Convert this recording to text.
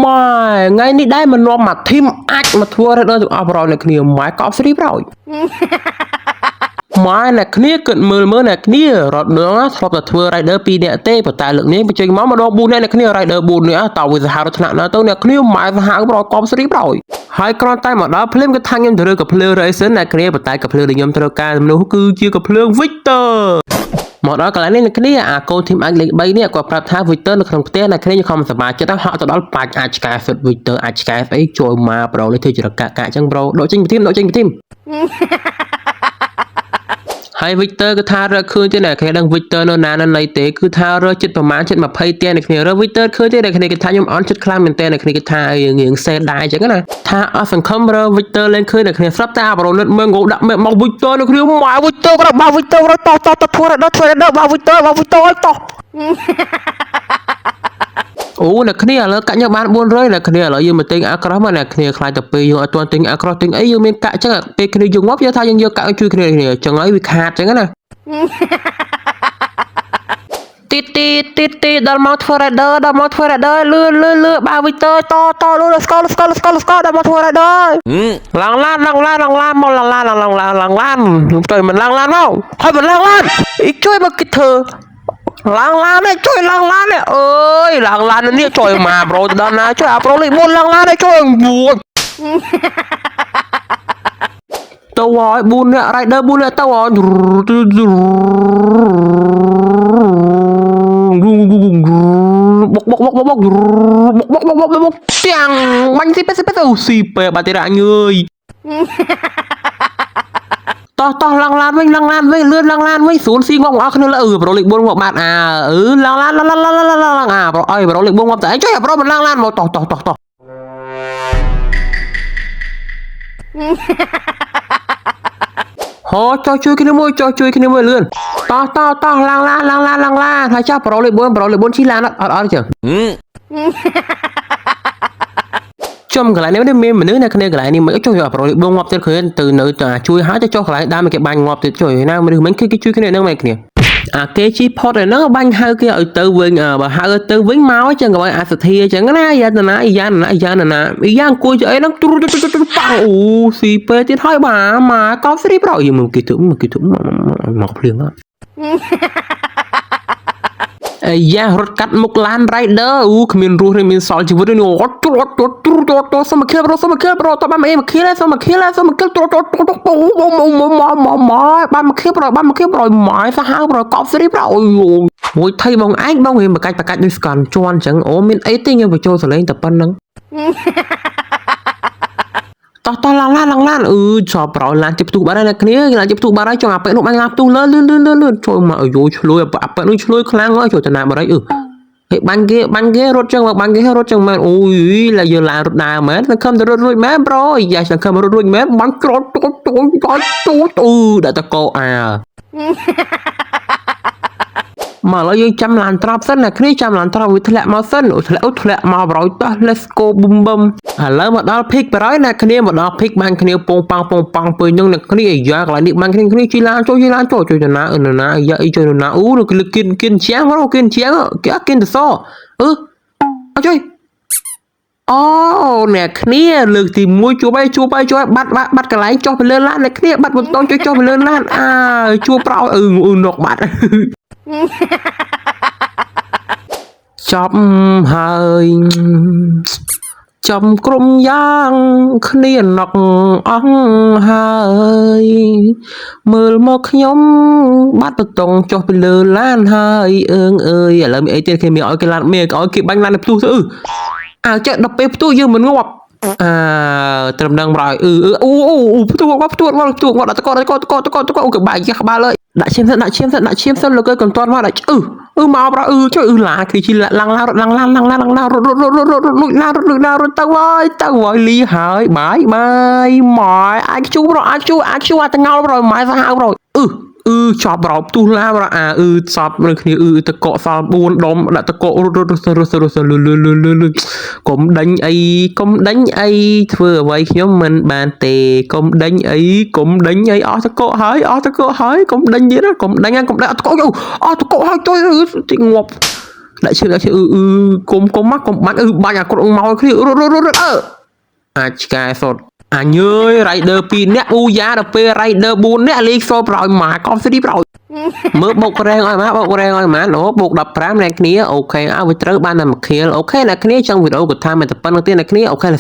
ម៉ែថ្ងៃនេះដែរមិននាំមកធីមអាចមកធ្វើរត់ដល់អបរអ្នកគ្នាម៉ែកប់ស្រីប្រយម៉ែអ្នកគ្នាគិតមើលអ្នកគ្នារត់នឹងធ្លាប់តែធ្វើ rider 2នាក់ទេប៉ុន្តែលើកនេះបញ្ចេញមកម្ដង4នាក់អ្នកគ្នា rider 4នាក់តើវាសាហាវថ្នាក់ណាទៅអ្នកគ្នាម៉ែសាហាវប្រកបស្រីប្រយហើយគ្រាន់តែមកដល់ភ្លាមក៏ថាខ្ញុំទៅរើកភ្លើង Racing អ្នកគ្នាប៉ុន្តែកភ្លើងដែលខ្ញុំត្រូវការមនុស្សគឺជាកភ្លើង Victor មកដល់កន្លែងនេះអ្នកគ្នាអាកូនធីមអាចលេខ3នេះគាត់ប្រាប់ថា Victor នៅក្នុងផ្ទះអ្នកគ្នាខ្ញុំខំសប្បាយចិត្តហក់ទៅដល់បាច់អាចឆ្កែ Fit Victor អាចឆ្កែអីចូលមកប្រូនេះធ្វើជារកាក់អញ្ចឹងប្រូដកចេញពីធីមហើយ Victor គឺថារើឃើញទេអ្នកគ្នាដឹង Victor នៅណាណីទេគឺថារើចិត្តប្រមាណចិត្ត20ទៀតអ្នកគ្នារើ Victor ឃើញទេអ្នកគ្នាគេថាខ្ញុំអន់ចិត្តខ្លាំងមែនតើអ្នកគ្នាគេថារៀងសេដែរអញ្ចឹងណាថាអស់សង្ឃឹមរើ Victor លេងឃើញអ្នកគ្នាស្រាប់តែអាប្រូនិតមើលងដាក់មេមក Victor អ្នកគ្នាមក Victor ក៏បោ Victor រត់តធ្វើដល់បោ Victor ឲ្យតោះអូអ្នកគ្នាឥឡូវកាក់ខ្ញុំបាន400អ្នកគ្នាឥឡូវយើងមកទិញអាក្រោះមកអ្នកគ្នាខ្លាចទៅពេលយើងអត់ទាន់ទិញអាក្រោះទិញអីយើងមានកាក់អញ្ចឹងពេលគ្នាយកមកយើងថាយើងយកកាក់ជួយគ្នាអញ្ចឹងហើយវាខាតអញ្ចឹងណាទីដល់មកធ្វើ rider លឿនបើ Victor តលឿនស្កលដល់មកធ្វើ rider ឡើងឡានមកឡើងឡានខ្ញុំទៅមិនឡើងឡានមកហើយមិនឡើងឡានជួយមកគិតធ្វើឡើងឡាននេះជួយឡើងឡាននេះអើយឡើងឡាននេះជួយមកប្រូទៅដល់ណាជួយអាប្រូលេខ4ឡើងឡាននេះជួយ4ទៅហើយ4នាក់ rider 4នាក់ទៅហើយបុកទាំងបាញ់ស៊ីស៊ីពេលបាត់ទីរ៉ាញើយតោះឡើងឡានវិញលឿនឡើងឡានវិញស្រួលស៊ីងមកអស់គ្នាប្រូលេខ4មកបាត់ឡើងឡានប្រូអើយប្រូលេខ4មកតែជួយប្រូមិនឡើងឡានមកតោះហោចោះជួយគ្នាមួយលឿនតោះឡើងឡានហើយចាស់ប្រូលេខ4ឈីឡានអត់ចឹងចំកន្លែងនេះមានមនុស្សនៅគ្នាកន្លែងនេះមិនចុះយកប្រូលេខ4ងាប់ទៀតឃើញទៅនៅតែជួយហើយទៅចុះកន្លែងដើមគេបាញ់ងាប់ទៀតជួយណាមនុស្សមិនគេជួយគ្នានឹងមិនគ្នាអាគេជីផុតហ្នឹងបាញ់ហៅគេឲ្យទៅវិញបើហៅទៅវិញមកចឹងក៏ឲ្យអាសធាចឹងណាយ៉ាណាអង្គុយអីហ្នឹងប៉ាអូស៊ីពេលទៀតហើយបាទមកកោស្រីប្រយមកគេទៅមកភ្លៀងយ៉ារត់កាត់មុខឡាន rider គ្មានរស់មានសល់ជីវិតនេះអត់សុំមកខៀលប្រូតបានអីមកខៀលសុំមកខៀលបានមកខៀលប្រូម៉ែសាហាវប្រូកប់ស្រីប្រូមួយថៃបងឯងបងវាបកាច់ដូចស្កាន់ជន់អញ្ចឹងអូមានអីទេខ្ញុំបញ្ចូលសលេងតែប៉ុណ្្នឹងតោះឡើងឡានចោលប្រោឡានជិះផ្ទុះបាត់ហើយអ្នកគ្នាឡានជិះផ្ទុះបាត់ហើយចង់អាប៉ែនោះបាញ់ឡានផ្ទុះលឿនចូលមកអាយឆ្លួយអាប៉ែនោះឆ្លួយខ្លាំងហើយចូលតាណាបាត់ហើយហេបាញ់គេរត់ចឹងមកបាញ់គេរត់ចឹងមែនអូយឡាយឡានរត់ដើរមែនសង្ឃឹមទៅរត់រួចមែនប្រូយ៉ាសង្ឃឹមរត់រួចមែនបាញ់ក្រត់ទូដាក់តកោអាមកឡើយយើងចាំឡានត្រប់សិនណាគ្នាចាំឡានត្រប់វាធ្លាក់មកសិនធ្លាក់មកប្រយតោះ let's go ប៊ុំឥឡូវមកដល់ pick ប្រយណាគ្នាមកដល់ pick បានគ្នាពងប៉ងពេលហ្នឹងអ្នកគ្នាអាយ៉ាកន្លែងនេះបានគ្នាជួយឡានជួយទៅណាអាយ៉ាអីជួយទៅណាអូលោកគិនជាងគេគិនទៅសអត់ជួយអូអ្នកគ្នាលើកទី1ជួបបាត់កន្លែងចុះទៅលើឡានអ្នកគ្នាបាត់ប៊ូតុងចុះទៅលើឡានជួបប្រោនកបាត់ចប់ហើយចំក្រុមយ៉ាងគ្នាណកអស់ហើយមើលមកខ្ញុំបាត់បតុងចុះទៅលើឡានហើយអើយឥឡូវមានអីទៀតគេមានឲ្យគេឡានមានឲ្យគេបាញ់ឡានទៅផ្ទុះទៅចេះដល់ពេលផ្ទុះយើងមិនងាប់ត្រឹមនឹងប្រយផ្ទុះដាក់តកគេបែកគេក្បាលហើយដាក់ឈាមសិនលោកកុំតន់មកដាក់មកប្រជួយឡាគេជីឡើងឡានរត់ទៅហើយលីហើយបាយម៉ែអាចជួអាតងោលប្រយម៉ែសាហាវប្រយចប់ប្រោបទុះឡាប្រសពនៅគ្នាតកកសល់4ដុំដាក់តកករត់លឺកុំដេញអីធ្វើអ្វីខ្ញុំមិនបានទេកុំដេញអីអស់តកកហើយកុំដេញទៀតកុំដេញអត់តកកហើយជួយតិចងាប់ lại chưa cùng mắc cùng bắn bạn à con máu khi cái sốt nhơi rider pin nè u giá đập pe rider buôn nè liên xô rồi mà con sẽ đi rồi mới bốc rang ơi má nó bốc đập rám này kia ok với trớ ban làm kia ok là kia trong video của tham mình tập ban đầu tiên là kia ok là